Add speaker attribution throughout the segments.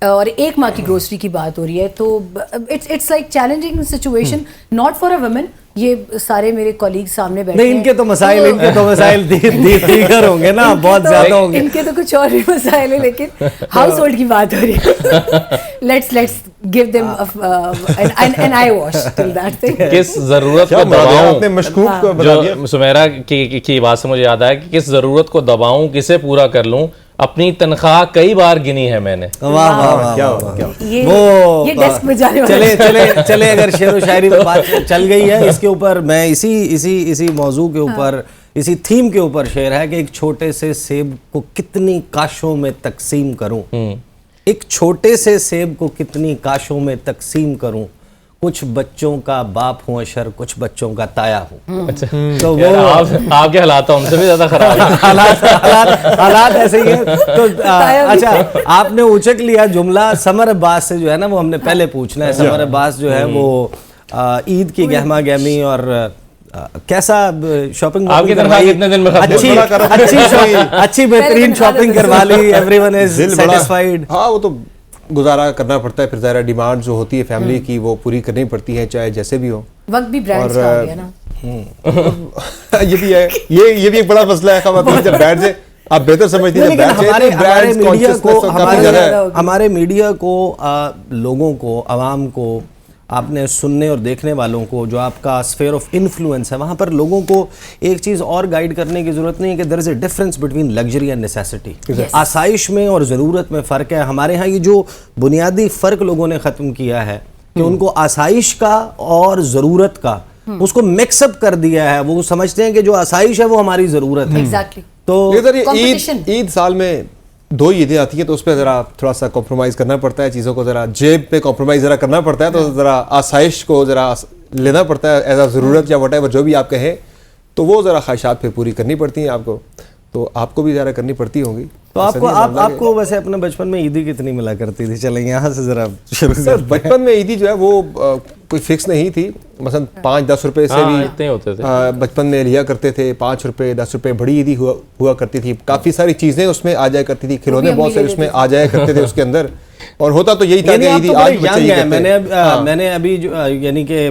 Speaker 1: اور ایک ماہ کی گروسری کی بات ہو رہی ہے, تو it's like challenging situation not for a woman. یہ سارے میرے کولیگ سامنے بیٹھے ہیں,
Speaker 2: نہیں ان کے تو مسائل دیگر ہوں گے نا, بہت زیادہ ہوں گے.
Speaker 1: ان کے تو کچھ اور بھی مسائل ہیں, لیکن ہاؤس ہولڈ کی بات ہو رہی ہے. Let's give them an eye wash till that thing.
Speaker 3: کس ضرورت کو دباؤں,
Speaker 4: آپ نے مشکوک کو بتا دیا.
Speaker 3: جو سمیرا کی بات سے مجھے یاد آیا کہ کس ضرورت کو دباؤں, کسے پورا کر لوں, اپنی تنخواہ کئی بار گنی ہے میں نے.
Speaker 2: واہ واہ
Speaker 4: کیا
Speaker 2: وہ
Speaker 1: یہ ڈیسک میں جانے والا
Speaker 2: چلے اگر شعر و شاعری میں بات چل گئی ہے, اس کے اوپر میں اسی موضوع کے اوپر, اسی تھیم کے اوپر شعر ہے کہ ایک چھوٹے سے سیب کو کتنی کاشوں میں تقسیم کروں, ایک چھوٹے سے سیب کو کتنی کاشوں میں تقسیم کروں, کچھ بچوں کا باپ ہوں اشر, کچھ بچوں کا تایا ہوں. تو وہ
Speaker 3: آپ کے حالات ان سے بھی زیادہ خراب ہیں.
Speaker 2: حالات ایسے ہی ہیں. تو اچھا آپ نے اچک لیا جملہ سمر عباس سے, جو ہے نا وہ ہم نے پہلے پوچھنا ہے. سمر عباس جو ہے وہ عید کی گہما گہمی اور کیسا شاپنگ
Speaker 3: آپ کی تنخواہ کتنے دن میں
Speaker 2: اچھی بہترین شاپنگ کروا لی, ایوری ون از سیٹسفائیڈ.
Speaker 4: ہاں وہ تو گزارا کرنا پڑتا ہے, پھر ظاہر ڈیمانڈ جو ہوتی ہے فیملی کی وہ پوری کرنی پڑتی ہے, چاہے جیسے بھی ہو.
Speaker 1: وقت بھی برانڈز کا ہو گیا نا,
Speaker 4: یہ بھی ہے, یہ بھی ایک بڑا مسئلہ ہے. خواتین جب بیٹھ جائے, آپ بہتر سمجھتی ہیں,
Speaker 2: ہمارے میڈیا کو, لوگوں کو, عوام کو, آپ نے سننے اور دیکھنے والوں کو, جو آپ کا اسفیئر آف انفلوئنس ہے, وہاں پر لوگوں کو ایک چیز اور گائیڈ کرنے کی ضرورت نہیں ہے کہ there is a difference between luxury and necessity. آسائش میں اور ضرورت میں فرق ہے. ہمارے ہاں یہ جو بنیادی فرق لوگوں نے ختم کیا ہے کہ ان کو آسائش کا اور ضرورت کا اس کو مکس اپ کر دیا ہے. وہ سمجھتے ہیں کہ جو آسائش ہے وہ ہماری ضرورت ہے.
Speaker 1: تو
Speaker 4: عید سال میں 2 عیدیں آتی ہیں, تو اس پہ ذرا تھوڑا سا کمپرومائز کرنا پڑتا ہے, چیزوں کو ذرا جیب پہ کمپرومائز ذرا کرنا پڑتا ہے, تو ذرا آسائش کو ذرا لینا پڑتا ہے ایز اے ضرورت یا وٹ ایور جو بھی آپ کہیں, تو وہ ذرا خواہشات پہ پوری کرنی پڑتی ہیں آپ کو, تو آپ کو بھی ذرا کرنی پڑتی ہوں گی.
Speaker 2: تو آپ کو ویسے اپنے بچپن میں عیدی کتنی ملا کرتی تھی؟ چلیں یہاں سے ذرا شروع کرتے ہیں.
Speaker 4: بچپن میں عیدی جو ہے وہ کوئی فکس نہیں تھی, مثلا 5-10 روپے سے بھی بچپن میں لیا کرتے تھے. 5 روپے 10 روپے بڑی عیدی ہوا کرتی تھی. کافی ساری چیزیں اس میں آ جایا کرتی تھی, کھلونے بہت سارے اس میں آ جایا کرتے تھے اس کے اندر, اور ہوتا تو یہی تھا کہ عیدی آج بچے.
Speaker 2: میں نے ابھی یعنی کہ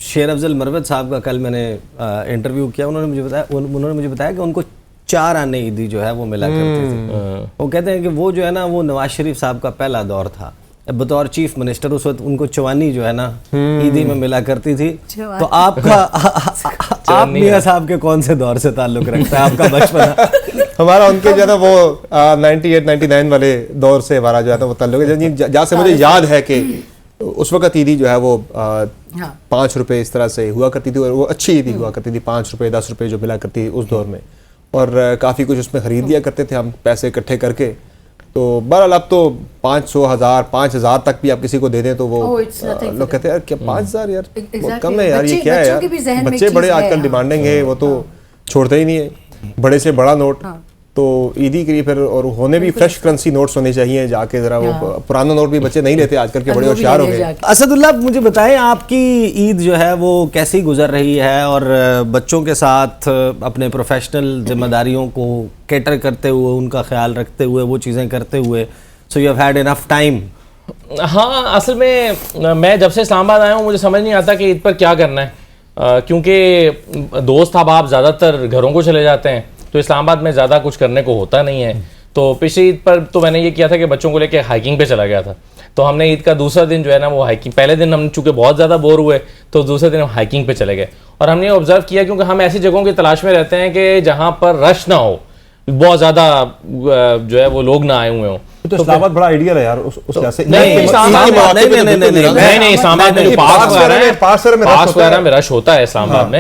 Speaker 2: شیر افضل مروت صاحب کا کل میں نے انٹرویو کیا, انہوں نے مجھے بتایا کہ ان کو 4 آنے عیدی جو ہے وہ ملا کرتی تھی. وہ کہتے ہیں کہ وہ جو ہے نا وہ نواز شریف صاحب کا پہلا دور تھا بطور چیف منسٹر, اس وقت ان کو چوانی جو ہے نا عیدی میں ملا کرتی تھی. تو آپ میاں صاحب کے کون سے دور سے تعلق رکھتا ہے آپ کا بچپن؟
Speaker 4: ہمارا ان کے جو ہے نا وہ 98-99 والے دور سے ہمارا جو ہے نا وہ تعلق ہے, جہاں سے مجھے یاد ہے کہ اس وقت عیدی جو ہے وہ 5 روپے اس طرح سے ہوا کرتی تھی, اور وہ اچھی عیدی ہوا کرتی تھی. 5 روپے 10 روپے جو ملا کرتی تھی اس دور میں, اور کافی کچھ اس میں خرید لیا کرتے تھے ہم پیسے اکٹھے کر کے. تو بہرحال اب تو 500,000 5,000 تک بھی آپ کسی کو دے دیں تو وہ لوگ کہتے ہیں یار کیا 5,000 یار بہت کم ہے یار, یہ کیا ہے یار. بچے بڑے آج کل ڈیمانڈنگ ہے, وہ تو چھوڑتے ہی نہیں ہے, بڑے سے بڑا نوٹ. تو عیدی کے لیے پھر اور ہونے بھی فریش کرنسی نوٹس ہونے چاہیے, جا کے ذرا وہ پرانا نوٹ بھی بچے نہیں لیتے آج کل کے, بڑے ہوشیار ہو گئے.
Speaker 2: اسد اللہ مجھے بتائیں آپ کی عید جو ہے وہ کیسی گزر رہی ہے, اور بچوں کے ساتھ اپنے پروفیشنل ذمہ داریوں کو کیٹر کرتے ہوئے, ان کا خیال رکھتے ہوئے, وہ چیزیں کرتے ہوئے, so you have had enough time.
Speaker 3: ہاں اصل میں جب سے اسلام آباد آیا ہوں مجھے سمجھ نہیں آتا کہ عید پر کیا کرنا ہے, کیونکہ دوست احباب زیادہ تر گھروں کو چلے جاتے ہیں, تو اسلام آباد میں زیادہ کچھ کرنے کو ہوتا نہیں ہے. تو پچھلی عید پر تو میں نے یہ کیا تھا کہ بچوں کو لے کے ہائیکنگ پہ چلا گیا تھا. تو ہم نے عید کا دوسرا دن جو ہے نا وہ ہائیکنگ, پہلے دن ہم چونکہ بہت زیادہ بور ہوئے تو دوسرے دن ہم ہائیکنگ پہ چلے گئے, اور ہم نے آبزرو کیا کیونکہ ہم ایسی جگہوں کی تلاش میں رہتے ہیں کہ جہاں پر رش نہ ہو, بہت زیادہ جو ہے وہ لوگ نہ آئے ہوئے ہوں.
Speaker 4: تو اسلام آباد بڑا آئیڈیا ہے یار اس لحاظ سے.
Speaker 3: نہیں اسلام آباد میں پارکس وغیرہ میں رش ہوتا ہے اسلام آباد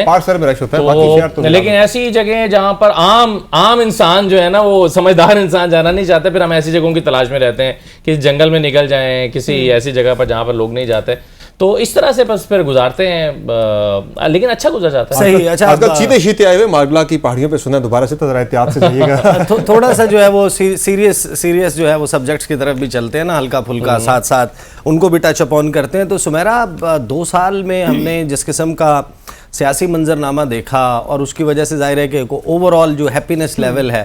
Speaker 3: میں, لیکن ایسی جگہیں جہاں پر عام انسان جو ہے نا وہ سمجھدار انسان جانا نہیں چاہتے, پھر ہم ایسی جگہوں کی تلاش میں رہتے ہیں کہ جنگل میں نکل جائیں, کسی ایسی جگہ پر جہاں پر لوگ نہیں جاتے, تو اس طرح سے بس پھر گزارتے ہیں, لیکن اچھا گزر جاتا ہے.
Speaker 2: صحیح. اچھا
Speaker 4: آج کل چیتے شیتے آئے ہوئے ماربلا کی پہاڑیوں پہ سنا دوبارہ سے, تو ذرا احتیاط سے جائیے گا.
Speaker 2: تھوڑا سا جو ہے وہ سیریس جو ہے وہ سبجیکٹس کی طرف بھی چلتے ہیں نا, ہلکا پھلکا ساتھ ساتھ ان کو بھی ٹچ اپ آن کرتے ہیں. تو سمیرا 2 سال میں ہم نے جس قسم کا سیاسی منظرنامہ دیکھا, اور اس کی وجہ سے ظاہر ہے کہ اوور آل جو ہیپینس لیول ہے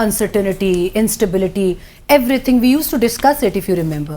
Speaker 1: uncertainty, instability, everything we used to discuss it if you remember.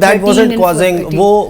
Speaker 2: that wasn't causing,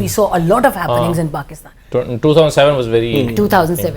Speaker 1: we saw a lot of happenings in Pakistan.
Speaker 3: 2007 was very
Speaker 1: 2007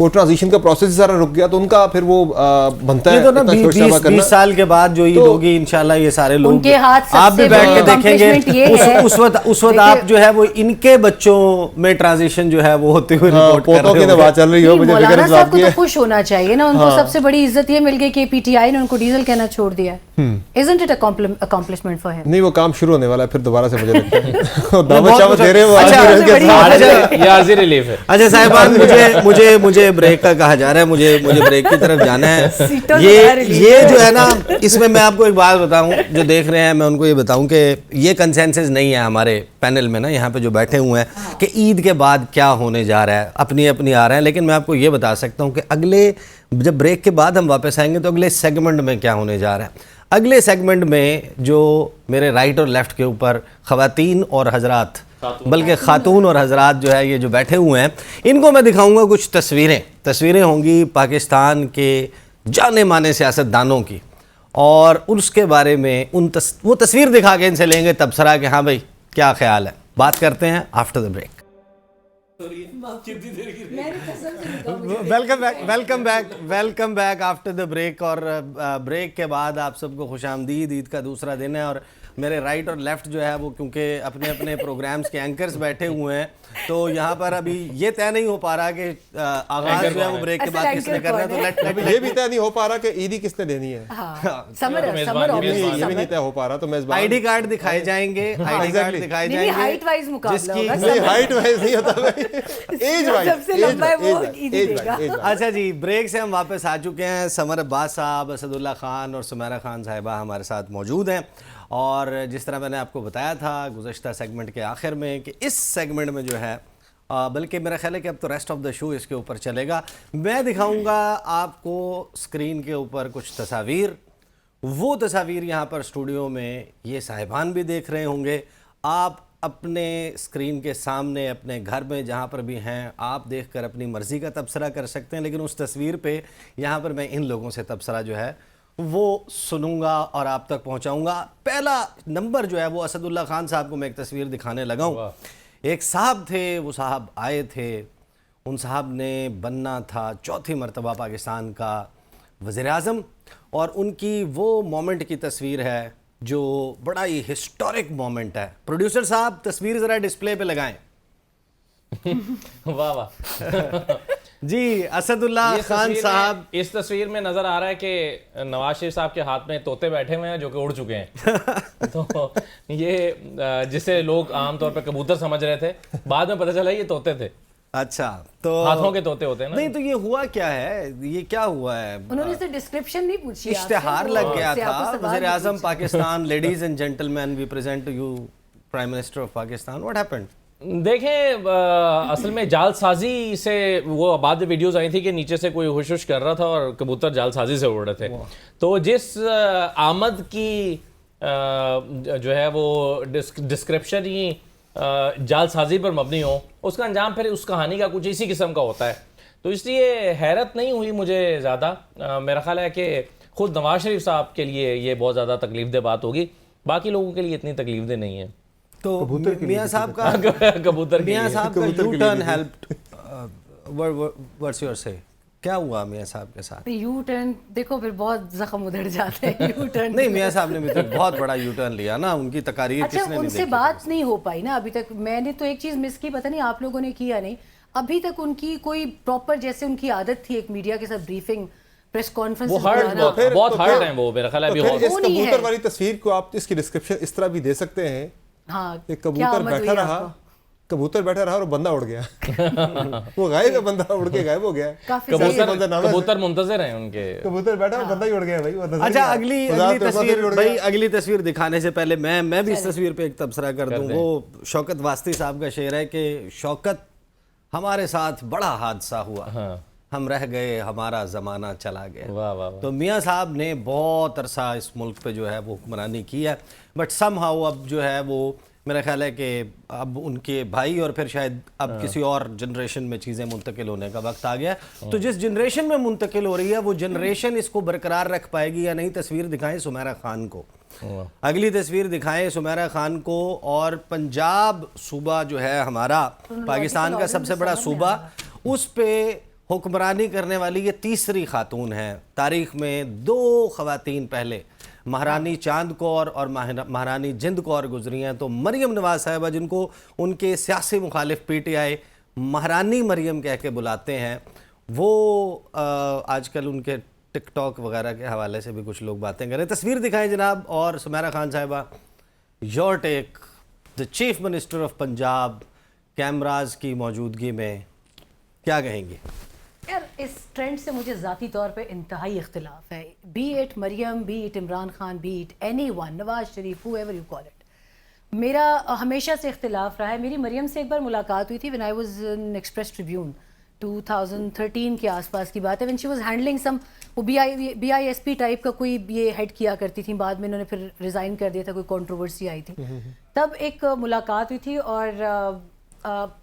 Speaker 4: وہ ٹرانزیشن کا پروسیس سارا رک گیا, تو ان کا پھر وہ بنتا ہے
Speaker 2: یہ تو نا
Speaker 4: اتنا شور شرابہ کرنا.
Speaker 2: 20 سال کے بعد جو عید ہوگی انشاءاللہ یہ سارے لوگ
Speaker 1: ان کے ہاتھ سب
Speaker 2: آپ بھی
Speaker 1: سے
Speaker 2: بیٹھ
Speaker 1: بڑی
Speaker 2: کے دیکھیں گے
Speaker 1: accomplishment یہ ہے.
Speaker 2: اس وقت آپ جو ہے وہ ان کے بچوں میں ٹرانزیشن جو ہے وہ ہوتے ہوئے رپورٹ کر
Speaker 4: پوتوں کی
Speaker 2: رہے
Speaker 4: نواز چل رہی ہو, مجھے فکر
Speaker 1: مولانا
Speaker 4: اس
Speaker 1: صاحب
Speaker 4: بات
Speaker 1: کو
Speaker 4: کی
Speaker 1: تو
Speaker 4: ہے.
Speaker 1: خوش ہونا چاہیے نا, ان کو سب سے بڑی عزت یہ مل گئی کہ پی ٹی آئی نے ان کو ڈیزل کہنا چھوڑ دیا ہے. Isn't it accomplishment for him?
Speaker 4: نہیں وہ کام شروع ہونے والا ہے پھر دوبارہ سے, مجھے لگتا ہے دعوت شاوت دے رہے ہیں وہ
Speaker 2: اچھا،
Speaker 4: آج بھی کے ساتھ.
Speaker 3: یہ عارضی ریلیف ہے.
Speaker 2: اچھا صاحبان, مجھے بریک کا کہا جا رہا ہے, مجھے بریک کی طرف جانا ہے. یہ جو ہے نا, اس میں آپ کو ایک بات بتاؤں, جو دیکھ رہے ہیں میں ان کو یہ بتاؤں کہ یہ کنسنسس نہیں ہے ہمارے پینل میں نا, یہاں پہ جو بیٹھے ہوئے ہیں, کہ عید کے بعد کیا ہونے جا رہا ہے, اپنی آ رہے ہیں. لیکن میں آپ کو یہ بتا سکتا ہوں کہ اگلے جب بریک کے بعد ہم واپس آئیں گے تو اگلے سیگمنٹ میں کیا ہونے جا رہا ہے. اگلے سیگمنٹ میں جو میرے رائٹ اور لیفٹ کے اوپر خواتین اور حضرات, بلکہ خاتون اور حضرات جو ہے یہ جو بیٹھے ہوئے ہیں, ان کو میں دکھاؤں گا کچھ تصویریں ہوں گی پاکستان کے جانے مانے سیاستدانوں کی, اور اس کے بارے میں وہ تصویر دکھا کے ان سے لیں گے تبصرہ کہ ہاں بھائی کیا خیال ہے. بات کرتے ہیں after the break. Welcome back after the break. اور بریک کے بعد آپ سب کو خوش آمدید. عید کا دوسرا دن ہے اور میرے رائٹ اور لیفٹ جو ہے وہ کیونکہ اپنے پروگرامز کے اینکرز بیٹھے ہوئے ہیں, تو یہاں پر ابھی یہ طے نہیں ہو پا رہا کہ آغاز جو ہے وہ بریک کے بعد کس نے کرنا ہے. تو
Speaker 4: یہ بھی طے نہیں ہو پا رہا کہ عیدی کس نے دینی ہے, یہ بھی نہیں طے ہو پا رہا. تو میزبان
Speaker 2: آئی ڈی کارڈ دکھائے جائیں گے, آئی ڈی کارڈ دکھائے جائیں گے,
Speaker 1: ہائٹ وائز مقابلہ ہوگا.
Speaker 4: نہیں ہائٹ وائز نہیں ہوتا, ایج وائز.
Speaker 1: سب سے لمبا ہے وہ عیدی دے گا.
Speaker 2: اچھا جی, بریک سے ہم واپس آ چکے ہیں. سمر عباس صاحب, اسد اللہ خان اور سمیرہ خان صاحبہ ہمارے ساتھ موجود ہیں. اور جس طرح میں نے آپ کو بتایا تھا گزشتہ سیگمنٹ کے آخر میں کہ اس سیگمنٹ میں جو ہے, بلکہ میرا خیال ہے کہ اب تو ریسٹ آف دا شو اس کے اوپر چلے گا, میں دکھاؤں گا آپ کو اسکرین کے اوپر کچھ تصاویر. وہ تصاویر یہاں پر اسٹوڈیو میں یہ صاحبان بھی دیکھ رہے ہوں گے, آپ اپنے اسکرین کے سامنے اپنے گھر میں جہاں پر بھی ہیں آپ دیکھ کر اپنی مرضی کا تبصرہ کر سکتے ہیں. لیکن اس تصویر پہ یہاں پر میں ان لوگوں سے تبصرہ جو ہے وہ سنوں گا اور آپ تک پہنچاؤں گا. پہلا نمبر جو ہے وہ اسد اللہ خان صاحب کو میں ایک تصویر دکھانے لگا ہوں. ایک صاحب تھے, وہ صاحب آئے تھے, ان صاحب نے بننا تھا چوتھی مرتبہ پاکستان کا وزیر اعظم, اور ان کی وہ مومنٹ کی تصویر ہے جو بڑا ہی ہسٹورک مومنٹ ہے. پروڈیوسر صاحب تصویر ذرا ڈسپلے پہ لگائیں.
Speaker 3: واہ واہ.
Speaker 2: جی اسد اللہ خان صاحب,
Speaker 3: اس تصویر میں نظر آ رہا ہے کہ نواز شریف صاحب کے ہاتھ میں طوطے بیٹھے ہوئے ہیں جو کہ اڑ چکے ہیں. تو یہ جسے لوگ عام طور پہ کبوتر سمجھ رہے تھے, بعد میں پتہ چلا یہ طوطے تھے.
Speaker 2: اچھا, تو
Speaker 3: ہاتھوں کے طوطے ہوتے ہیں نا.
Speaker 2: نہیں تو یہ ہوا کیا ہے, یہ کیا ہوا ہے؟
Speaker 1: انہوں نے سے ڈسکرپشن نہیں پوچھی,
Speaker 2: اشتہار لگ گیا تھا وزیر اعظم Pakistan, ladies and gentleman we present to you prime minister of Pakistan. What happened?
Speaker 3: دیکھیں اصل میں جال سازی سے وہ بعد میں ویڈیوز آئی تھی کہ نیچے سے کوئی ہوش ہوش کر رہا تھا اور کبوتر جال سازی سے اڑ رہے تھے. تو جس آمد کی جو ہے وہ ڈسکرپشن ہی جال سازی پر مبنی ہو, اس کا انجام پھر اس کہانی کا کچھ اسی قسم کا ہوتا ہے. تو اس لیے حیرت نہیں ہوئی مجھے زیادہ. میرا خیال ہے کہ خود نواز شریف صاحب کے لیے یہ بہت زیادہ تکلیف دہ بات ہوگی, باقی لوگوں کے لیے اتنی تکلیف دہ نہیں ہے.
Speaker 2: تو میاں صاحب کا
Speaker 3: کبوتر
Speaker 2: میاں صاحب کا you turn helped, what's your سے, کیا ہوا میاں صاحب کے ساتھ؟
Speaker 1: یو ٹرن دیکھو پھر بہت زخم ادھر جاتے ہیں. یو ٹرن
Speaker 2: نہیں, میاں صاحب نے بھی تو بہت بڑا یو ٹرن لیا نا, ان کی تقاریر کس نے نہیں
Speaker 1: ان
Speaker 2: دیکھی.
Speaker 1: سے بات نہیں ہو پائی نا ابھی تک. میں نے تو ایک چیز مس کی, پتہ نہیں آپ لوگوں نے کیا نہیں, ابھی تک ان کی کوئی پراپر, جیسے ان کی عادت تھی ایک میڈیا کے ساتھ بریفنگ پریس کانفرنس,
Speaker 3: بہت ہارڈ ہیں وہ. میرا خیال ہے
Speaker 4: اس کبوتر والی تصویر کو آپ اس کی ڈسکرپشن اس طرح بھی دے سکتے ہیں,
Speaker 1: ہاں
Speaker 4: ایک کبوتر بیٹھا رہا اور بندہ اڑ گیا. وہ غائب ہے, بندہ اڑ کے غائب ہو گیا.
Speaker 3: کبوتر منتظر ہیں ان کے,
Speaker 4: کبوتر بیٹھا اور بندہ ہی اڑ گیا بھائی.
Speaker 2: اچھا اگلی تصویر دکھانے سے پہلے میں بھی اس تصویر پہ ایک تبصرہ کر دوں. وہ شوکت واسطی صاحب کا شعر ہے کہ شوکت ہمارے ساتھ بڑا حادثہ ہوا, ہم رہ گئے ہمارا زمانہ چلا گیا. تو میاں صاحب نے بہت عرصہ اس ملک پہ جو ہے وہ حکمرانی کی ہے, بٹ سم ہاؤ اب جو ہے وہ میرا خیال ہے کہ اب ان کے بھائی اور پھر شاید اب کسی اور جنریشن میں چیزیں منتقل ہونے کا وقت آ گیا. تو جس جنریشن میں منتقل ہو رہی ہے وہ جنریشن اس کو برقرار رکھ پائے گی یا نہیں. تصویر دکھائیں سمیرہ خان کو, اگلی تصویر دکھائیں سمیرہ خان کو. اور پنجاب صوبہ جو ہے ہمارا پاکستان کا سب سے بڑا صوبہ, اس پہ حکمرانی کرنے والی یہ تیسری خاتون ہیں. تاریخ میں 2 خواتین پہلے مہارانی چاند کور اور مہارانی جند کور گزری ہیں. تو مریم نواز صاحبہ, جن کو ان کے سیاسی مخالف پی ٹی آئی مہارانی مریم کہہ کے بلاتے ہیں, وہ آج کل ان کے ٹک ٹاک وغیرہ کے حوالے سے بھی کچھ لوگ باتیں کریں. تصویر دکھائیں جناب. اور سمیرہ خان صاحبہ, your take, the chief minister of Punjab cameras کی موجودگی میں کیا کہیں گے؟
Speaker 1: یار اس ٹرینڈ سے مجھے ذاتی طور پہ انتہائی اختلاف ہے. Be it Maryam, be it Imran Khan, be it anyone, Nawaz Sharif, whoever you call it, میرا ہمیشہ سے اختلاف رہا ہے. میری مریم سے ایک بار ملاقات ہوئی تھی when I was in express tribune 2013 کے آس پاس کی بات ہے. when she was handling some, وہ B I S P type کا کوئی یہ ہیڈ کیا کرتی تھی, بعد میں انہوں نے پھر ریزائن کر دیا تھا, کوئی کنٹروورسی آئی تھی. تب ایک ملاقات ہوئی تھی اور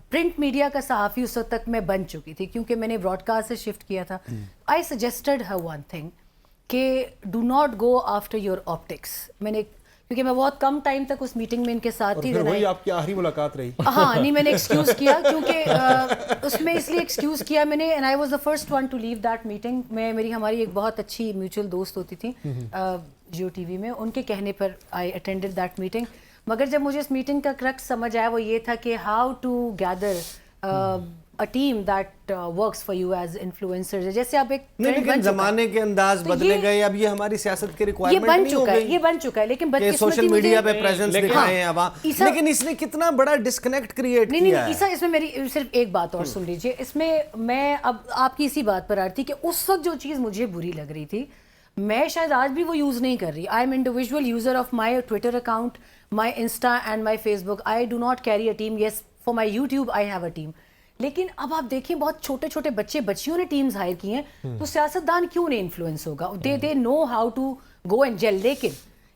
Speaker 1: پرنٹ میڈیا کا صحافی اس وقت تک میں بن چکی تھی کیونکہ میں نے براڈ کاسٹ سے شفٹ کیا تھا. آئی سجیسٹڈ ہر ون تھنگ کہ do not go after your optics. میں نے, کیونکہ میں بہت کم ٹائم تک اس میٹنگ میں ان کے ساتھ تھی.
Speaker 4: وہی آپ کی آخری ملاقات رہی.
Speaker 1: ہاں نہیں, میں نے ایکسکیوز کیا کیونکہ اس میں اس لیے ایکسکیوز کیا میں نے, and I was the first one to leave that meeting. ہماری ایک بہت اچھی میوچل دوست ہوتی تھی جیو ٹی وی میں, ان کے کہنے پر آئی اٹینڈڈ دیٹ میٹنگ. مگر جب مجھے اس میٹنگ کا کرکس سمجھ آیا وہ یہ تھا کہ how to gather a team that works for you as influencers. جیسے آپ ایک
Speaker 2: لیکن زمانے کے انداز بدلے گئے, اب یہ ہماری سیاست کے ریکوائرمنٹ نہیں ہو گئی.
Speaker 1: یہ بن چکا ہے, لیکن
Speaker 2: سوشل میڈیا پہ پریزنس دکھائے ہیں عوام, لیکن اس نے کتنا بڑا ڈسکنیکٹ کریٹ کیا ہے.
Speaker 1: نہیں عیسیٰ, اس میں میری صرف ایک بات اور سن لیجیے. اس میں میں اب آپ کی اسی بات پر آ رہی تھی کہ اس وقت جو چیز مجھے بری لگ رہی تھی, میں شاید آج بھی وہ یوز نہیں کر رہی. I am individual user of my Twitter account, my Insta and my Facebook. I do not carry a team. Yes, for my YouTube I have a team. لیکن اب آپ دیکھیں بہت چھوٹے چھوٹے بچیوں نے ٹیمز ہائر کی ہیں, تو سیاستدان کیوں نہیں انفلوئنس ہوگا؟ They know how to go and jail. لیکن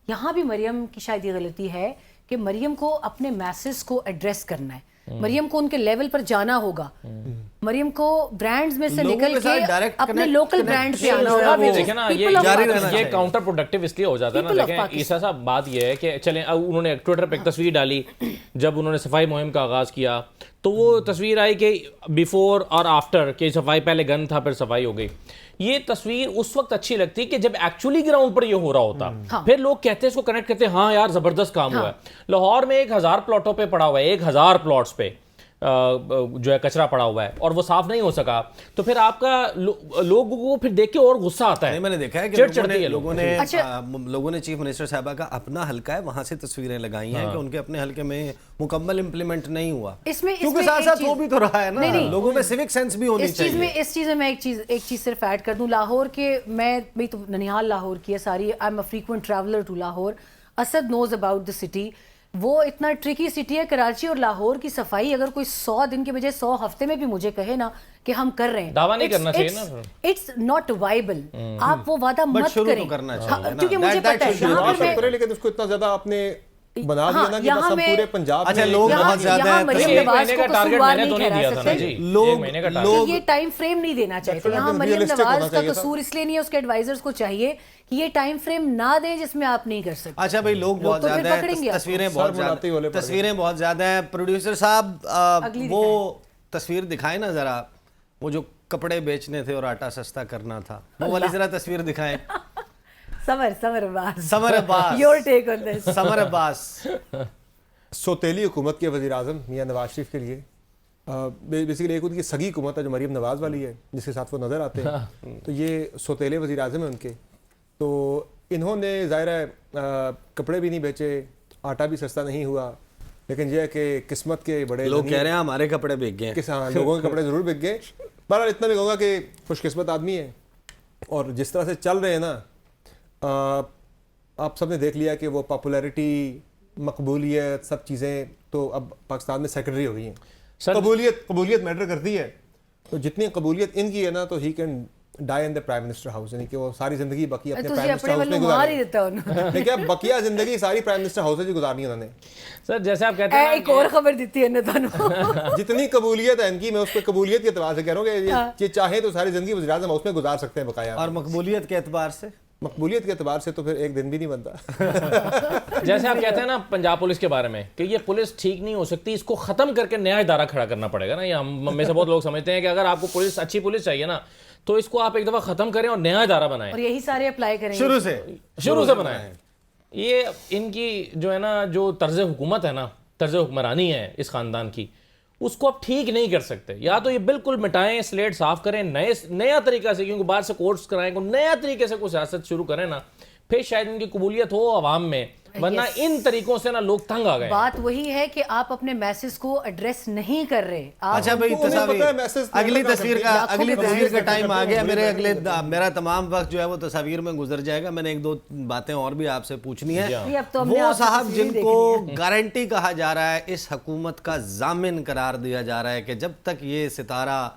Speaker 1: یہاں بھی مریم کی شاید یہ غلطی ہے کہ مریم کو اپنے میسز کو ایڈریس کرنا ہے, مریم کو ان کے لیول پر جانا ہوگا, مریم کو برانڈز میں سے نکل کے اپنے لوکل برانڈ پہ آنا ہوگا.
Speaker 3: دیکھیں نا, یہ کاؤنٹر پروڈکٹیو اس لیے ہو جاتا ہے نا. دیکھیں عیسیٰ صاحب, بات یہ ہے کہ چلیں انہوں نے ٹویٹر پہ ایک تصویر ڈالی جب انہوں نے صفائی مہم کا آغاز کیا, تو وہ تصویر آئی کہ بیفور اور آفٹر, کہ صفائی پہلے گن تھا پھر صفائی ہو گئی. یہ تصویر اس وقت اچھی لگتی کہ جب ایکچولی گراؤنڈ پر یہ ہو رہا ہوتا, پھر لوگ کہتے ہیں اس کو کنیکٹ کرتے ہیں, ہاں یار زبردست کام ہوا ہے. لاہور میں 1000 پلاٹوں پہ پڑا ہوا ہے, 1000 پلاٹس پہ جو ہے کچرا پڑا ہوا ہے اور وہ صاف نہیں ہو سکا, تو پھر آپ کا لوگوں کو پھر دیکھ کے اور غصہ آتا ہے.
Speaker 2: میں نے دیکھا ہے کہ لوگوں نے چیف منسٹر صاحبہ کا اپنا حلقہ ہے وہاں سے تصویریں لگائی ہیں کہ ان کے اپنے حلقے میں مکمل امپلیمنٹ نہیں ہوا. کیونکہ ساتھ ساتھ وہ بھی تو رہا ہے نا, لوگوں میں سیوک سینس بھی ہونی چاہیے.
Speaker 1: اس چیز میں میں ایک چیز صرف ایڈ کر دوں. لاہور کے, میں تو ننیہال لاہور کی ہے ساری, I am a frequent traveller to Lahore. Asad knows about the city. وہ اتنا ٹرکی سٹی ہے. کراچی اور لاہور کی صفائی اگر کوئی 100 دن کے بجائے 100 ہفتے میں بھی مجھے کہے نا کہ ہم کر رہے ہیں,
Speaker 3: دعویٰ نہیں کرنا چاہیے نا,
Speaker 1: اٹس ناٹ وائبل. آپ وہ وعدہ مت کریں, کیونکہ مجھے پتا ہے
Speaker 4: لیکن اس کو اتنا زیادہ آپ نے بنا دیا نا کہ بس ہم پورے پنجاب
Speaker 2: میں لوگ بہت زیادہ ہیں.
Speaker 1: مریم نواز کو قصوروار نہیں ٹھہرا سکتے, لوگ یہ ٹائم فریم نہیں دینا چاہتے. یہاں مریم نواز کا قصور اس لیے نہیں ہے, اس کے ایڈوائزرز کو چاہیے کہ یہ ٹائم فریم نہ دیں جس میں آپ نہیں کر سکتے.
Speaker 2: اچھا بھائی, لوگ بہت زیادہ ہیں, تصویریں بہت زیادہ ہیں. پروڈیوسر صاحب وہ تصویر دکھائیں نا ذرا, وہ جو کپڑے بیچنے تھے اور آٹا سستا کرنا تھا, وہ والی ذرا تصویر دکھائیں. سمر عباس
Speaker 4: سوتیلی حکومت کے وزیر اعظم میاں نواز شریف کے لیے بیسیکلی ایک ان کی سگی حکومت ہے جو مریم نواز والی ہے جس کے ساتھ وہ نظر آتے ہیں, تو یہ سوتیلے وزیر اعظم ہیں ان کے. تو انہوں نے ظاہر ہے کپڑے بھی نہیں بیچے, آٹا بھی سستا نہیں ہوا, لیکن یہ ہے کہ قسمت کے بڑے
Speaker 2: لوگ کہہ رہے ہیں ہمارے کپڑے بک گئے.
Speaker 4: لوگوں کے کپڑے ضرور بک گئے. بہرحال اتنا بھی کہوں گا کہ خوش قسمت آدمی ہے, اور جس طرح سے چل رہے ہیں نا, آپ سب نے دیکھ لیا کہ وہ پاپولیرٹی, مقبولیت, سب چیزیں تو اب پاکستان میں سیکنڈری ہو گئی ہیں. قبولیت میٹر کرتی ہے, تو جتنی قبولیت ان کی ہے نا, تو he can die in the prime minister house, یعنی کہ وہ ساری زندگی بقیہ اپنے پرائم منسٹر ہاؤس میں گزارنی. لیکن بقیہ زندگی ساری پرائم منسٹر ہاؤس میں گزارنی انہوں نے.
Speaker 3: سر جیسے آپ کہتے ہیں
Speaker 1: ایک اور خبر دیتی ہے
Speaker 4: جتنی قبولیت ہے ان کی, میں اس پہ قبولیت کے اعتبار سے کہہ رہا ہوں کہ یہ چاہے تو ساری زندگی وزیر اعظم ہاؤس میں گزار سکتے ہیں بقایا.
Speaker 2: اور مقبولیت کے اعتبار سے
Speaker 4: مقبولیت کے اعتبار سے تو پھر ایک دن بھی نہیں بنتا.
Speaker 3: جیسے آپ کہتے ہیں نا پنجاب پولیس کے بارے میں کہ یہ پولیس ٹھیک نہیں ہو سکتی, اس کو ختم کر کے نیا ادارہ کھڑا کرنا پڑے گا نا. یہ ہم میں سے بہت لوگ سمجھتے ہیں کہ اگر آپ کو پولیس اچھی پولیس چاہیے نا تو اس کو آپ ایک دفعہ ختم کریں اور نیا ادارہ بنائیں,
Speaker 1: اور یہی سارے اپلائی کریں
Speaker 3: شروع سے بنائیں. یہ ان کی جو ہے نا جو طرز حکومت ہے نا, طرز حکمرانی ہے اس خاندان کی, اس کو آپ ٹھیک نہیں کر سکتے. یا تو یہ بالکل مٹائیں, سلیٹ صاف کریں, نیا طریقہ سے, کیونکہ باہر سے کورس کرائیں, کو نیا طریقے سے کوئی سیاست شروع کریں نا, پھر شاید ان کی قبولیت ہو عوام میں. ورنہ ان طریقوں سے نا لوگ تنگ آ گئے.
Speaker 1: بات وہی ہے کہ آپ اپنے میسج کو ایڈریس نہیں کر رہے.
Speaker 2: اچھا بھائی, اگلی تصویر کا ٹائم آ گیا. میرا تمام وقت جو ہے وہ تصاویر میں گزر جائے گا. میں نے ایک دو باتیں اور بھی آپ سے پوچھنی ہے. وہ صاحب جن کو گارنٹی کہا جا رہا ہے, اس حکومت کا ضامن قرار دیا جا رہا ہے کہ جب تک یہ ستارہ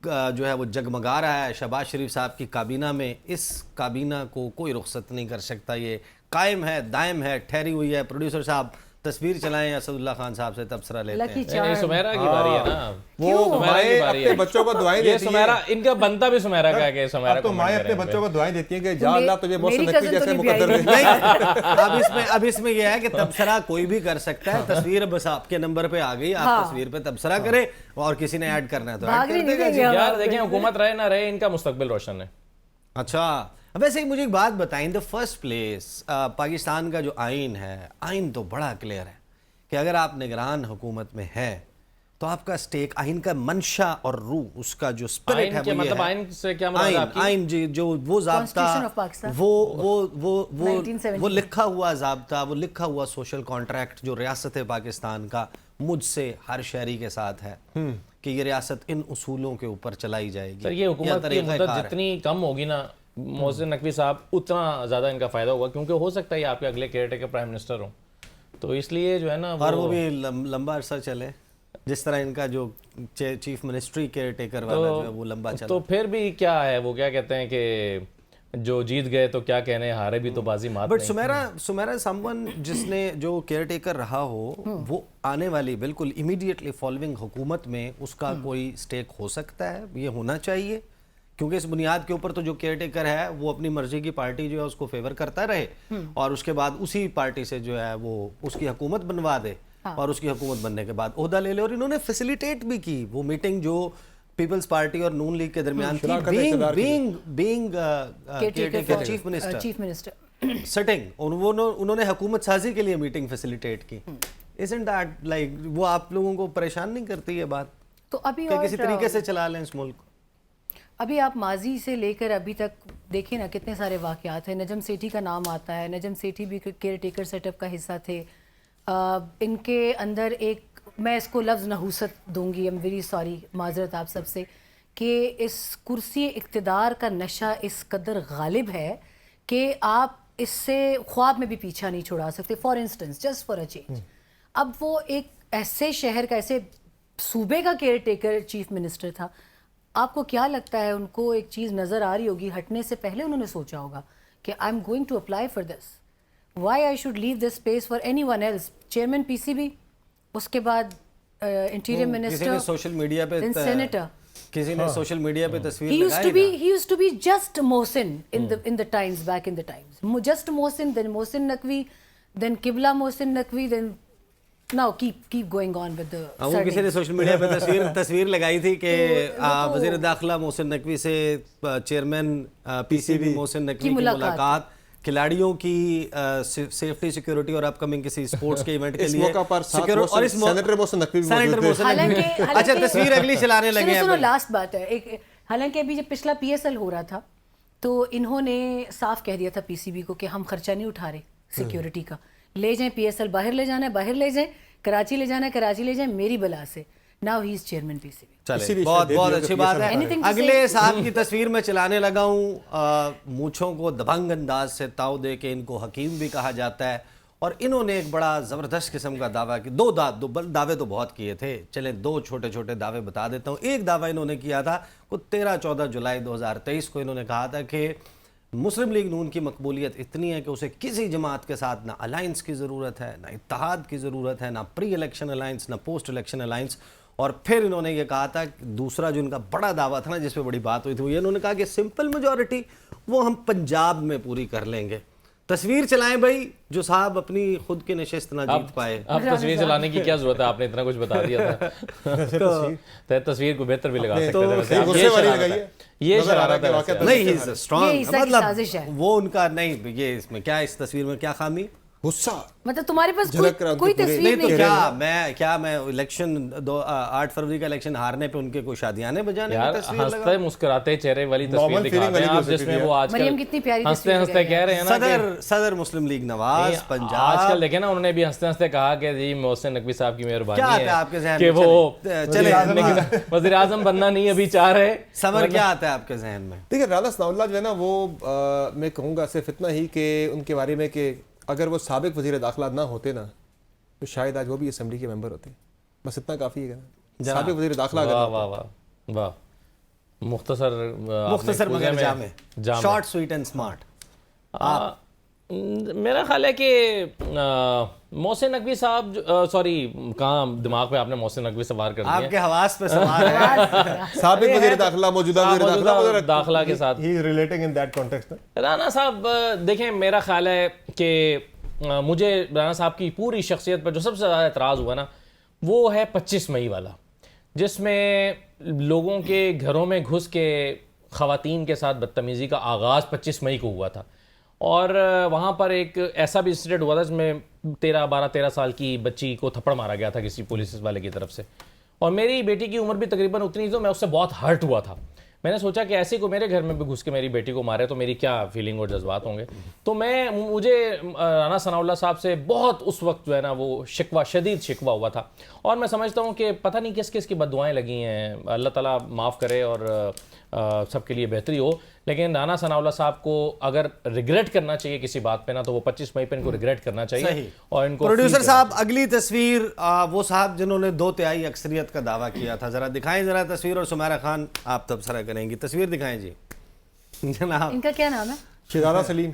Speaker 2: جو ہے وہ جگمگا رہا ہے شہباز شریف صاحب کی کابینہ میں, اس کابینہ کو کوئی رخصت نہیں کر سکتا. یہ قائم ہے, دائم ہے, ٹھہری ہوئی ہے. پروڈیوسر صاحب تصویر چلائیں, اسد اللہ خان صاحب سے تبصرہ لیتے ہیں.
Speaker 3: سمیرا کی باری ہے نا,
Speaker 4: وہ مائیں اپنے بچوں کو دعائیں دیتی ہیں.
Speaker 3: ان کا بنتا بھی سمیرا کا ہے کہ سمیرا
Speaker 4: تو مائیں اپنے بچوں کو دعائیں دیتی ہیں کہ یا اللہ تجھے محسن نقوی جیسے مقدر دے.
Speaker 2: اب اس میں یہ ہے کہ تبصرہ کوئی بھی کر سکتا ہے. تصویر بس آپ کے نمبر پہ آ گئی, آپ تصویر پہ تبصرہ کریں, اور کسی نے ایڈ کرنا ہے تو ایڈ کر دے گا.
Speaker 3: یار دیکھیں, حکومت رہے نہ رہے, ان کا مستقبل روشن ہے.
Speaker 2: اچھا, ویسے ہی مجھے ایک بات بتائیں. دا فرسٹ پلیس, پاکستان کا جو آئین ہے, آئین تو بڑا کلیئر ہے کہ اگر آپ نگران حکومت میں ہے تو آپ کا سٹیک, آئین کا منشا اور روح, اس کا جو سپرٹ ہے,
Speaker 3: مطلب آئین سے کیا مراد ہے آپ کی؟
Speaker 2: آئین جو وہ ضابطہ, وہ لکھا ہوا ضابطہ, وہ لکھا ہوا سوشل کانٹریکٹ جو ریاست پاکستان کا مجھ سے ہر شہری کے ساتھ ہے کہ یہ ریاست ان اصولوں کے اوپر چلائی جائے گی.
Speaker 3: یہ حکومت کی مدت جتنی کم ہوگی نا محسن نقوی صاحب, اتنا زیادہ ان کا فائدہ ہوگا, کیونکہ ہو سکتا ہے یہ آپ کے اگلے کیئر ٹیکر پرائم منسٹر ہوں, تو اس لیے جو ہے نا,
Speaker 2: اور وہ بھی لمبا عرصہ چلے, جس طرح ان کا جو چیف منسٹری کیئر ٹیکر والا جو ہے وہ لمبا چلا.
Speaker 3: تو پھر بھی کیا ہے, وہ کیا کہتے ہیں کہ جو جیت گئے تو کیا کہنے, ہارے بھی تو بازی مات.
Speaker 2: بٹ سمیرا سمون جس نے جو کیئر ٹیکر رہا ہو, وہ آنے والی بالکل امیڈیٹلی فالوئنگ حکومت میں اس کا کوئی سٹیک ہو سکتا ہے, یہ ہونا چاہیے, کیونکہ اس بنیاد کے اوپر تو جو کیئر ٹیکر ہے وہ اپنی مرضی کی پارٹی جو ہے اس کو فیور کرتا رہے, اور اس کے بعد اسی پارٹی سے جو ہے وہ اس کی حکومت بنوا دے, اور اس کی حکومت بننے کے بعد عہدہ لے لے. اور انہوں نے فیسیلیٹیٹ بھی کی وہ میٹنگ جو پیپلز پارٹی اور نون لیگ کے درمیان تھی, بینگ چیف منسٹر سٹنگ, انہوں نے حکومت سازی کے لیے میٹنگ فیسیلیٹیٹ کی. isn't that like وہ آپ لوگوں کو پریشان نہیں کرتی یہ بات
Speaker 1: تو ابھی
Speaker 2: کہ کسی طریقے سے چلا لیں اس ملک کو؟
Speaker 1: ابھی آپ ماضی سے لے کر ابھی تک دیکھیں نا کتنے سارے واقعات ہیں. نجم سیٹھی کا نام آتا ہے, نجم سیٹھی بھی کیئر ٹیکر سیٹ اپ کا حصہ تھے. ان کے اندر ایک, میں اس کو لفظ نحوست دوں گی, ایم ویری سوری, معذرت آپ سب سے, کہ اس کرسی اقتدار کا نشہ اس قدر غالب ہے کہ آپ اس سے خواب میں بھی پیچھا نہیں چھڑا سکتے. For instance, just for a change, اب وہ ایک ایسے شہر کا, ایسے صوبے کا کیئر ٹیکر چیف منسٹر تھا. آپ کو کیا لگتا ہے ان کو ایک چیز نظر آ رہی ہوگی, ہٹنے سے پہلے انہوں نے سوچا ہوگا کہ I am going to apply for this, why I should leave this space for anyone else. Chairman پی سی بی, اس کے بعد انٹیریئر منسٹر,
Speaker 2: سوشل میڈیا پہ
Speaker 1: سینیٹر,
Speaker 2: کسی نے سوشل میڈیا پہ تصویر
Speaker 1: he used to be just Mohsin in the times, back in the times, just Mohsin, then Mohsin Naqvi, then Qibla Mohsin Naqvi, then now keep going on with the
Speaker 2: وہ کسی نے social media پہ تصویر لگائی تھی کہ وزیر داخلہ محسن نقوی سے چیئرمین پی سی بی محسن نقوی کی ملاقات, کھلاڑیوں کی سیفٹی سیکیورٹی اور اپ کمنگ کسی سپورٹس کے ایونٹ کے لیے, اور اس
Speaker 4: سینیٹر محسن نقوی بھی موجود تھے.
Speaker 2: اچھا تصویر اگلی چلانے لگے ہیں.
Speaker 1: سنو لاسٹ بات ہے, حالانکہ ابھی جب پچھلا پی ایس ایل ہو رہا تھا تو انہوں نے صاف کہہ دیا تھا پی سی بی کو کہ ہم خرچہ نہیں اٹھا رہے سیکیورٹی کا, لے جائیں پی ایس ایل, باہر لے جانا ہے باہر لے جائیں, کراچی لے جانا ہے کراچی لے جائیں, میری بلا سے. Now he is chairman پی سی بی.
Speaker 2: چلے بہت بہت اچھی بات ہے. اگلے صاحب کی تصویر میں چلانے لگا ہوں. مونچھوں کو دبنگ انداز سے تاؤ دے کے ان کو حکیم بھی کہا جاتا ہے, اور انہوں نے ایک بڑا زبردست قسم کا دعویٰ کی. دو دعوے تو بہت کیے تھے, چلیں دو چھوٹے چھوٹے دعوے بتا دیتا ہوں. ایک دعویٰ انہوں نے کیا تھا وہ 13-14 جولائی 2023 کو, انہوں نے کہا تھا کہ مسلم لیگ نون کی مقبولیت اتنی ہے کہ اسے کسی جماعت کے ساتھ نہ الائنس کی ضرورت ہے, نہ اتحاد کی ضرورت ہے, نہ پری الیکشن الائنس, نہ پوسٹ الیکشن الائنس. اور پھر انہوں نے یہ کہا تھا کہ دوسرا جو ان کا بڑا دعویٰ تھا نا جس پہ بڑی بات ہوئی تھی وہ یہ انہوں نے کہا کہ سمپل میجورٹی وہ ہم پنجاب میں پوری کر لیں گے. تصویر چلائیں بھائی جو صاحب اپنی خود کی نشست نہ جیت پائے.
Speaker 3: اب تصویر چلانے کی کیا ضرورت ہے, آپ نے اتنا کچھ بتا دیا تھا. تصویر کو بہتر بھی لگا سکتے تھے. یہ شرارت ہے
Speaker 2: نہیں, ہی از اسٹرانگ, مطلب وہ ان کا نہیں, یہ اس میں کیا, اس تصویر میں کیا خامی,
Speaker 4: غصہ,
Speaker 1: مطلب تمہارے پاس کوئی تصویر
Speaker 2: نہیں تو کیا میں الیکشن 8 فروری کا الیکشن ہارنے پہ ان کے کوئی شادیانے بجانے کی تصویر لگا,
Speaker 3: ہنستے مسکراتے چہرے والی تصویر دکھاتے ہیں آپ, جس میں وہ آج
Speaker 1: مریم کتنی پیاری
Speaker 3: ہنستے ہنستے کہہ رہے ہیں نا
Speaker 2: صدر مسلم لیگ نواز پنجاب.
Speaker 3: آج کل دیکھیں نا, انہوں نے بھی ہنستے ہنستے کہا کہ جی محسن نقوی صاحب کی مہربانی
Speaker 2: کیا آتا ہے آپ کے ذہن
Speaker 3: کہ
Speaker 2: میں,
Speaker 3: وہ وزیر اعظم بننا نہیں ابھی چاہ رہے.
Speaker 2: صبر کیا آتا ہے آپ کے ذہن میں؟
Speaker 4: دیکھیں رانا ثناء اللہ جو ہے نا وہ میں کہوں گا صرف اتنا ہی کہ ان کے بارے میں کہ اگر وہ سابق وزیر داخلہ نہ ہوتے نا تو شاید آج وہ بھی اسمبلی کے ممبر ہوتے. بس اتنا کافی ہے نا, سابق وزیر داخلہ.
Speaker 3: واہ واہ واہ واہ, مختصر
Speaker 2: مگر جامع, شارٹ سویٹ اینڈ اسمارٹ.
Speaker 3: میرا خیال ہے کہ محسن نقوی صاحب, سوری کہاں دماغ پہ آپ نے محسن نقوی سوار کر دیا,
Speaker 2: آپ کے حواس پہ سوار ہے.
Speaker 4: سابق وزیر داخلہ, موجودہ وزیر
Speaker 3: داخلہ کے ساتھ
Speaker 4: ہی is relating in that context.
Speaker 3: Rana صاحب دیکھیں, میرا خیال ہے کہ مجھے رانا صاحب کی پوری شخصیت پر جو سب سے زیادہ اعتراض ہوا نا وہ ہے 25 مئی والا, جس میں لوگوں کے گھروں میں گھس کے خواتین کے ساتھ بدتمیزی کا آغاز 25 مئی کو ہوا تھا. اور وہاں پر ایک ایسا بھی انسیڈنٹ ہوا تھا جس میں 12-13 سال کی بچی کو تھپڑ مارا گیا تھا کسی پولیس والے کی طرف سے, اور میری بیٹی کی عمر بھی تقریباً اتنی تھی, تو میں اس سے بہت ہرٹ ہوا تھا. میں نے سوچا کہ ایسے کو میرے گھر میں بھی گھس کے میری بیٹی کو مارے تو میری کیا فیلنگ اور جذبات ہوں گے. تو مجھے رانا ثناء اللہ صاحب سے بہت اس وقت جو ہے نا وہ شکوہ, شدید شکوہ ہوا تھا, اور میں سمجھتا ہوں کہ پتہ نہیں کس کس کی بد دعائیں لگی ہیں, اللہ تعالیٰ معاف کرے اور سب کے لیے بہتری ہو. لیکن رانا ثناء اللہ صاحب کو اگر ریگریٹ کرنا چاہیے کسی بات پہ نا تو وہ 25 مئی پہ ان کو ریگریٹ کرنا چاہیے. اور ان کو
Speaker 2: پروڈیوسر صاحب اگلی تصویر وہ صاحب جنہوں نے 2/3 اکثریت کا دعویٰ کیا تھا, ذرا دکھائیں ذرا تصویر, اور سمیرہ خان آپ تبصرہ کریں گی. تصویر دکھائیں جی جناب.
Speaker 1: ان کا کیا نام ہے؟
Speaker 4: شیرانہ سلیم.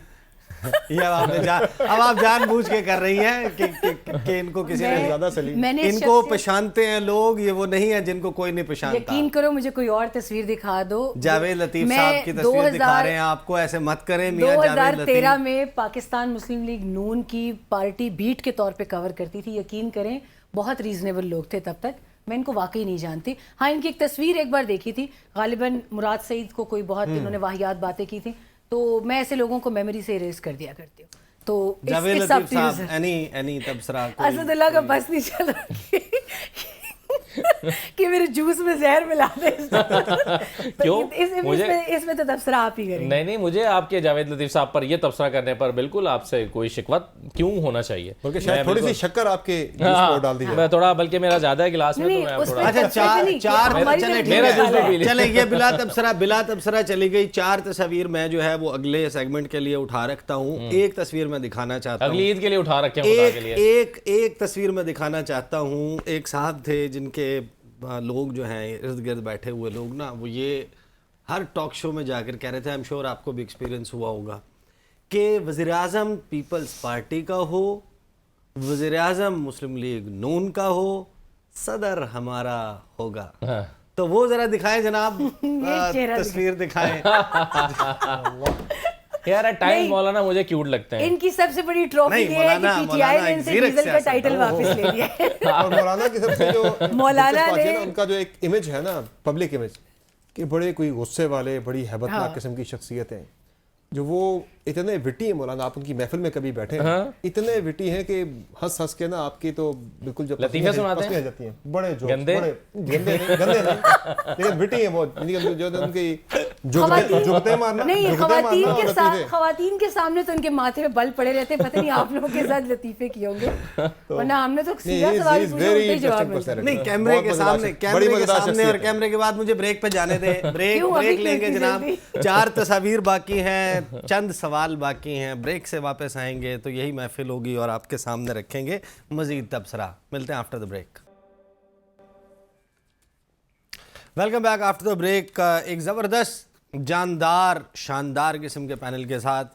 Speaker 2: یہ اب آپ جان بوجھ کے کر رہی ہیں کہ ان کو کسی نے زیادہ سلیم, ان کو پہچانتے ہیں لوگ, یہ وہ نہیں ہے جن کو کوئی نہیں پہچانتا.
Speaker 1: یقین کرو مجھے کوئی اور تصویر دکھا دو.
Speaker 2: جاوید لطیف صاحب کی تصویر دکھا رہے ہیں آپ کو, ایسے مت کریں میاں.
Speaker 1: 2013 میں پاکستان مسلم لیگ نون کی پارٹی بیٹ کے طور پہ کور کرتی تھی, یقین کریں بہت ریزنیبل لوگ تھے تب تک, میں ان کو واقعی نہیں جانتی. ہاں ان کی ایک تصویر ایک بار دیکھی تھی, غالباً مراد سعید کو کوئی بہت انہوں نے واہیات باتیں کی تھیں, تو میں ایسے لوگوں کو میموری سے اریز کر دیا کرتی ہوں. تو
Speaker 2: جاوید لطیف صاحب اینی تبصرہ,
Speaker 1: اسد اللہ کا بس نہیں چل رہا کہ میرے جوس میں زہر ملا دے.
Speaker 3: کیوں
Speaker 1: اس میں تو تبصرہ آپ ہی کریں.
Speaker 3: نہیں, مجھے آپ کے جاوید لطیف صاحب پر یہ تبصرہ کرنے پر بالکل آپ سے کوئی شکوہ کیوں ہونا چاہیے,
Speaker 4: بلکہ شاید تھوڑی سی شکر آپ کے جوس میں ڈال دی جائے.
Speaker 3: میں تھوڑا, بلکہ میرا زیادہ ہے گلاس میں, تو میں تھوڑا,
Speaker 2: اچھا چلے یہ بلا تبصرہ چلی گئی. 4 تصاویر میں جو ہے وہ اگلے سیگمنٹ کے لیے اٹھا رکھتا ہوں. ایک تصویر میں دکھانا چاہتا ہوں,
Speaker 3: اگلی عید کے لیے اٹھا رکھے ہیں خدا کے لیے.
Speaker 2: ایک تصویر میں دکھانا چاہتا ہوں. ایک صاحب تھے جن کے لوگ جو ہیں ارد گرد بیٹھے ہوئے لوگ نا, وہ یہ ہر ٹاک شو میں جا کر کہہ رہے تھے, ایم شور آپ کو بھی ایکسپیرینس ہوا ہوگا, کہ وزیر اعظم پیپلز پارٹی کا ہو, وزیر اعظم مسلم لیگ نون کا ہو, صدر ہمارا ہوگا. تو وہ ذرا دکھائیں جناب, تصویر دکھائیں.
Speaker 3: یار ٹائم مولانا مجھے کیوٹ لگتے ہیں.
Speaker 1: ان کی سب سے بڑی ٹرافی یہ ہے کہ پی ٹی آئی نے ان سے ڈیزل کا ٹائٹل واپس لے لیا ہے.
Speaker 4: اور مولانا کی سب سے جو
Speaker 1: مولانا نے
Speaker 4: ان کا جو ایک امیج ہے نا, پبلک امیج, کہ بڑے کوئی غصے والے, بڑی ہیبت ناک قسم کی شخصیتیں, جو وہ اتنے وٹی ہیں مولانا. آپ ان کی محفل میں کبھی بیٹھے ہیں, اتنے وٹی ہیں کہ ہنس ہنس کے نا آپ کی تو بالکل جو
Speaker 3: لطیفے سناتے ہیں
Speaker 4: جاتی ہیں. بڑے جو گندے نہیں لیکن وٹی ہیں بہت, جو ان کی جگتے مارنا
Speaker 1: نہیں. خواتین کے سامنے تو ان کے ماتھے پہ بل پڑے رہتے, پتہ نہیں آپ لوگوں کے ساتھ لطیفے کیے ہوں گے, ورنہ ہم نے تو سیدھا سوال پوچھا الٹا جواب ملتا.
Speaker 2: نہیں, کیمرے کے سامنے اور کیمرے کے بعد مجھے بریک پہ جانے دیں. بریک لیں گے جناب. 4 تصاویر باقی ہیں, چند سوال باقی ہیں, بریک سے واپس آئیں گے تو یہی محفل ہوگی اور آپ کے سامنے رکھیں گے مزید تبصرہ. ملتے ہیں after the break. Welcome back after the break. ایک زبردست جاندار شاندار قسم کے پینل کے ساتھ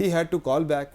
Speaker 4: He had to call back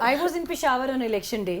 Speaker 1: I was in Peshawar on election day.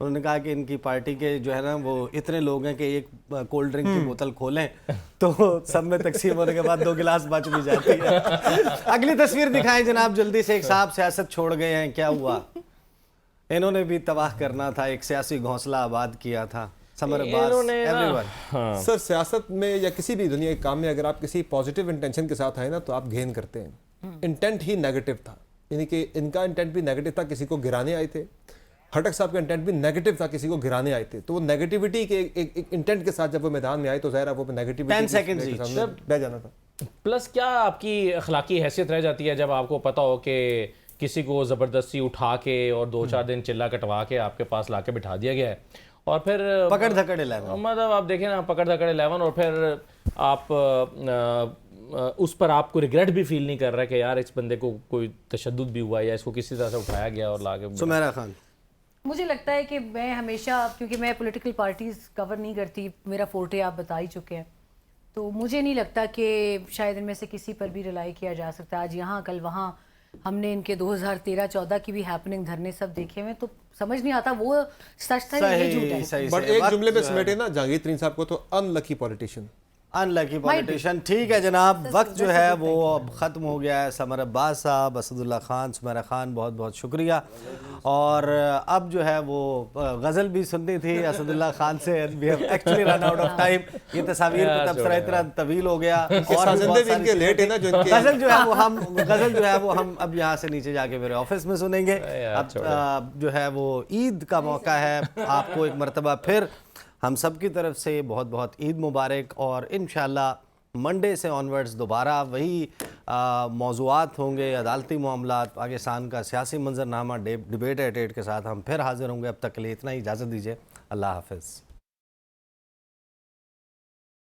Speaker 2: انہوں نے کہا کہ ان کی پارٹی کے جو ہے نا وہ اتنے لوگ ہیں کہ ایک کولڈ ڈرنک کی بوتل کھولیں تو سب میں تقسیم ہونے کے بعد 2 گلاس بچ بھی جاتی ہے. اگلی تصویر دکھائیں جناب جلدی سے. ایک صاحب سیاست چھوڑ گئے ہیں, کیا ہوا؟ انہوں نے بھی تباہ کرنا تھا, ایک سیاسی گھونسلہ آباد کیا تھا. سمر عباس.
Speaker 4: سر سیاست میں یا کسی بھی دنیا کے کام میں اگر آپ کسی پازیٹیو انٹینشن کے ساتھ آئے نا تو آپ گین کرتے ہیں. انٹینٹ ہی نیگیٹو تھا, یعنی کہ ان کا انٹینٹ بھی نیگیٹو تھا, کسی کو گرانے آئے تھے. خٹک صاحب کا انٹینٹ بھی نیگیٹو تھا, کسی کو گرانے آئے تھے. تو وہ نیگیٹیوٹی کے ایک انٹینٹ کے ساتھ جب وہ میدان میں آئے تو ظاہر ہے وہ نیگیٹیوٹی
Speaker 2: 10 سیکنڈز
Speaker 4: بہ جانا تھا.
Speaker 3: پلس کیا آپ کی اخلاقی حیثیت رہ جاتی ہے جب آپ کو پتہ ہو کہ کسی کو زبردستی اٹھا کے اور 2-4 دن چلا کٹوا کے آپ کے پاس لا کے بٹھا دیا گیا ہے, اور پھر
Speaker 2: پکڑ دھکڑ 11,
Speaker 3: مطلب آپ دیکھیں نا پکڑ دھکڑ 11, اور پھر آپ اس پر آپ کو ریگریٹ بھی فیل نہیں کر رہا کہ یار اس بندے کو کوئی تشدد بھی ہوا یا اس کو کسی طرح سے اٹھایا گیا اور لا کے.
Speaker 2: سمیرہ خان.
Speaker 1: مجھے لگتا ہے کہ میں ہمیشہ, کیونکہ میں پولیٹیکل پارٹیز کور نہیں کرتی, میرا فورٹے آپ بتا ہی چکے ہیں, تو مجھے نہیں لگتا کہ شاید ان میں سے کسی پر بھی رلائی کیا جا سکتا. آج یہاں کل وہاں ہم نے ان کے 2013-14 کی بھی ہیپننگ دھرنے سب دیکھے ہوئے, تو سمجھ نہیں آتا وہ سچ تھا یا جھوٹ ہے.
Speaker 4: بٹ ایک جملے میں سمیٹے نا جہانگیر ترین صاحب کو, تو ان لکی پولیٹیشین.
Speaker 2: ان لکی پولیٹیشین. ٹھیک ہے جناب, وقت جو ہے وہ اب ختم ہو گیا ہے. سمر عباس صاحب, اسد اللہ خان, سمیرہ خان, بہت بہت شکریہ. اور اب جو ہے وہ غزل بھی سننی تھی اسد اللہ خان سے. We have actually run out of time. یہ تصاویر کو تبصرہ اتنا طویل ہو گیا, اور غزل جو ہے وہ ہم اب یہاں سے نیچے جا کے میرے آفس میں سنیں گے. اب جو ہے وہ عید کا موقع ہے, آپ کو ایک مرتبہ پھر ہم سب کی طرف سے بہت بہت عید مبارک. اور انشاءاللہ منڈے سے آنورڈز دوبارہ وہی موضوعات ہوں گے, عدالتی معاملات, پاکستان کا سیاسی منظرنامہ, ڈبیٹ ایٹ 8 کے ساتھ ہم پھر حاضر ہوں گے. اب تک کے لیے اتنا ہی, اجازت دیجیے. اللہ حافظ.